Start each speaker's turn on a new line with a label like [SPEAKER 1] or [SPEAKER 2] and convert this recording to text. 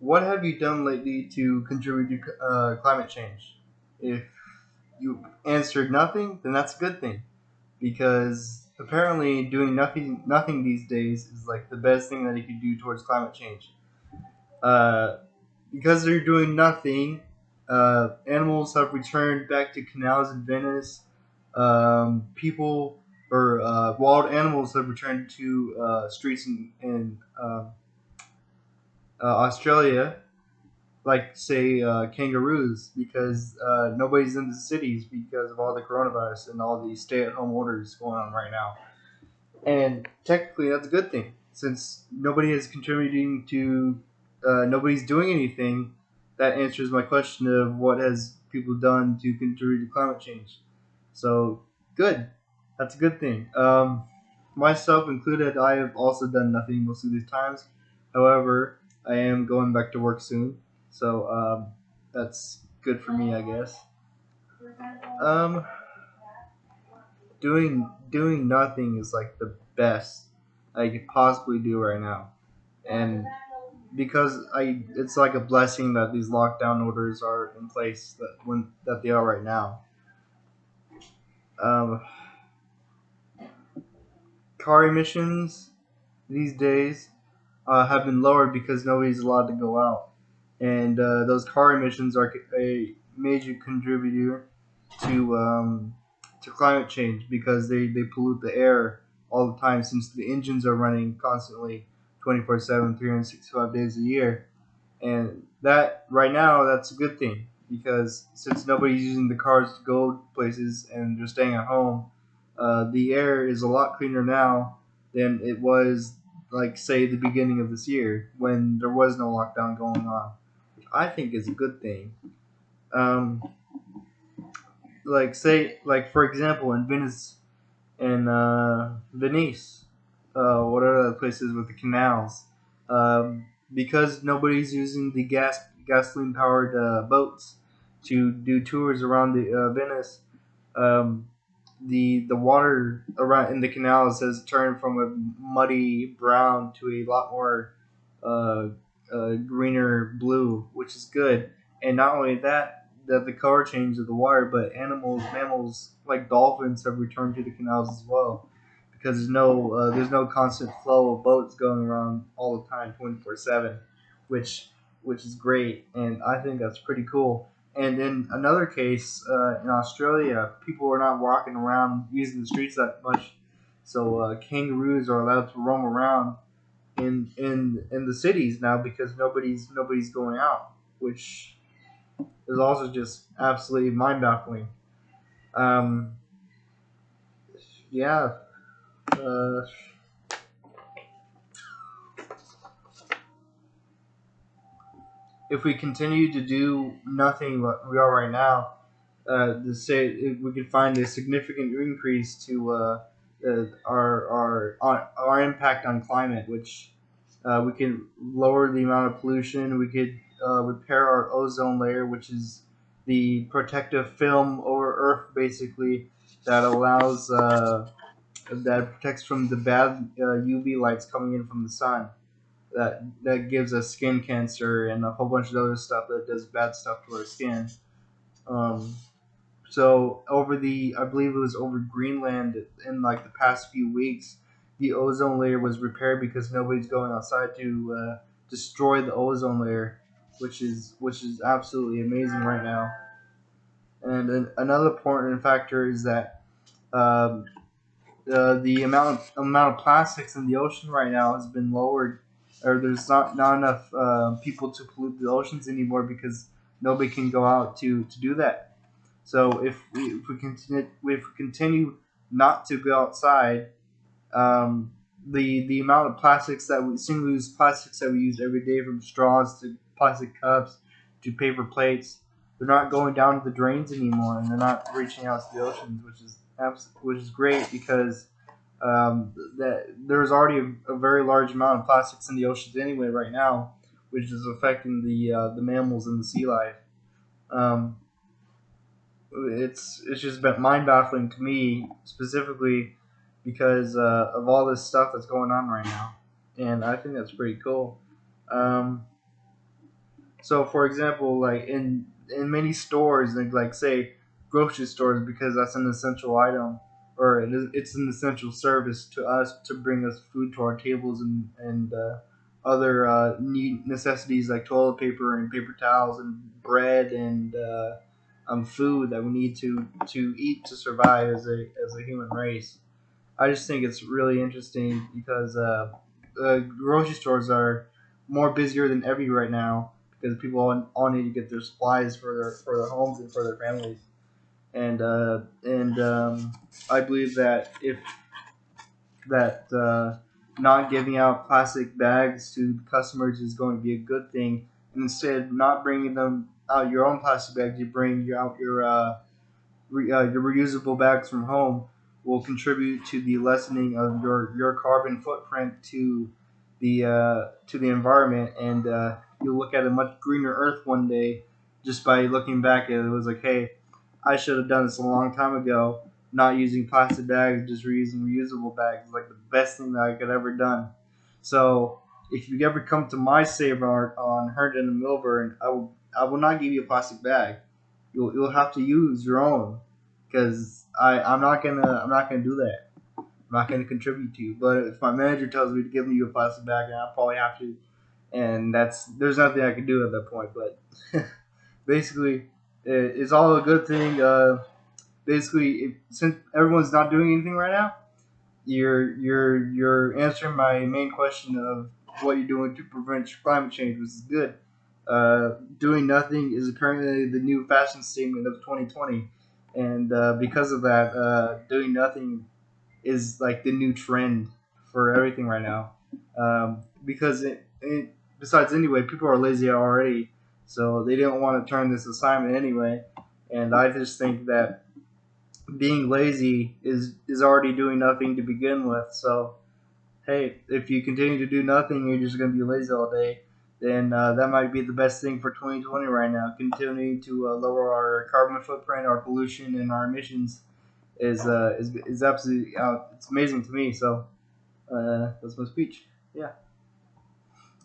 [SPEAKER 1] What have you done lately to contribute to climate change? If you answered nothing, then that's a good thing because apparently doing nothing these days is like the best thing that you can do towards climate change. Uh, because they're doing nothing, animals have returned back to canals in Venice. People or wild animals have returned to streets in Australia, like say kangaroos, because nobody's in the cities because of all the coronavirus and all the stay-at-home orders going on right now. And technically, that's a good thing since nobody is contributing to, nobody's doing anything. That answers my question of what has people done to contribute to climate change. So good, that's a good thing. Myself included, I have also done nothing most of these times. However, I am going back to work soon, so that's good for me, I guess. Um, doing nothing is like the best I could possibly do right now, and because it's like a blessing that these lockdown orders are in place that they are right now. Um, car emissions these days have been lowered because nobody's allowed to go out, and those car emissions are a major contributor to climate change because they pollute the air all the time since the engines are running constantly 24/7, 365 days a year. And that right now, that's a good thing because since nobody's using the cars to go places and they're staying at home, the air is a lot cleaner now than it was, like say the beginning of this year when there was no lockdown going on, which I think is a good thing. Um, like say like for example in Venice and Venice, whatever that place is with the canals, because nobody's using the gasoline powered boats to do tours around the Venice. Um, the water around in the canals has turned from a muddy brown to a lot more uh, greener blue, which is good. And not only that, the color change of the water, but mammals like dolphins have returned to the canals as well, because there's no constant flow of boats going around all the time, 24/7, which which is great, and I think that's pretty cool. And in another case, in Australia, people are not walking around using the streets that much, so kangaroos are allowed to roam around in the cities now because nobody's going out, which is also just absolutely mind baffling. Um, yeah. Uh, if we continue to do nothing what we are right now, to say if we could find a significant increase to our impact on climate, which we can lower the amount of pollution. We could repair our ozone layer, which is the protective film over Earth, basically that allows that protects from the bad UV lights coming in from the sun. That gives us skin cancer and a whole bunch of other stuff that does bad stuff to our skin. Um, so I believe it was over Greenland in like the past few weeks, the ozone layer was repaired because nobody's going outside to destroy the ozone layer, which is absolutely amazing right now. And another important factor is that um, the amount of plastics in the ocean right now has been lowered, or there's not enough people to pollute the oceans anymore because nobody can go out to do that. So if we continue not to go outside, the amount of single use plastics that we use every day, from straws to plastic cups to paper plates, they're not going down to the drains anymore, and they're not reaching out to the oceans, which is great because that there's already a very large amount of plastics in the oceans anyway right now, which is affecting the mammals and the sea life. Um, it's just been mind baffling to me specifically because of all this stuff that's going on right now, and I think that's pretty cool. Um, So, for example, like in many stores, like say grocery stores, because that's an essential item, or it's an essential service to us to bring us food to our tables and other necessities like toilet paper and paper towels and bread and food that we need to eat to survive as a human race. I just think it's really interesting because grocery stores are more busier than ever right now because people all need to get their supplies for their homes and for their families. And I believe that if that not giving out plastic bags to customers is going to be a good thing, and instead not bringing them out your own plastic bags, you bring out your reusable bags from home will contribute to the lessening of your carbon footprint to the environment, and you'll look at a much greener Earth one day just by looking back at it. It was like, hey, I should have done this a long time ago. Not using plastic bags, just reusing reusable bags, like the best thing that I could ever done. So if you ever come to my Save Art on Herndon and Milburn, I will not give you a plastic bag. You'll have to use your own because I'm not gonna do that. I'm not gonna contribute to you. But if my manager tells me to give you a plastic bag, then I'll probably have to. And there's nothing I can do at that point. But basically, it's all a good thing. Basically, since everyone's not doing anything right now, you're answering my main question of what you're doing to prevent climate change, which is good. Doing nothing is currently the new fashion statement of 2020, and because of that, doing nothing is like the new trend for everything right now. Because besides, anyway, people are lazy already, so they didn't want to turn this assignment anyway. And I just think that being lazy is already doing nothing to begin with. So hey, if you continue to do nothing, you're just going to be lazy all day. Then that might be the best thing for 2020 right now. Continuing to lower our carbon footprint, our pollution, and our emissions is absolutely it's amazing to me. So that's my speech. Yeah.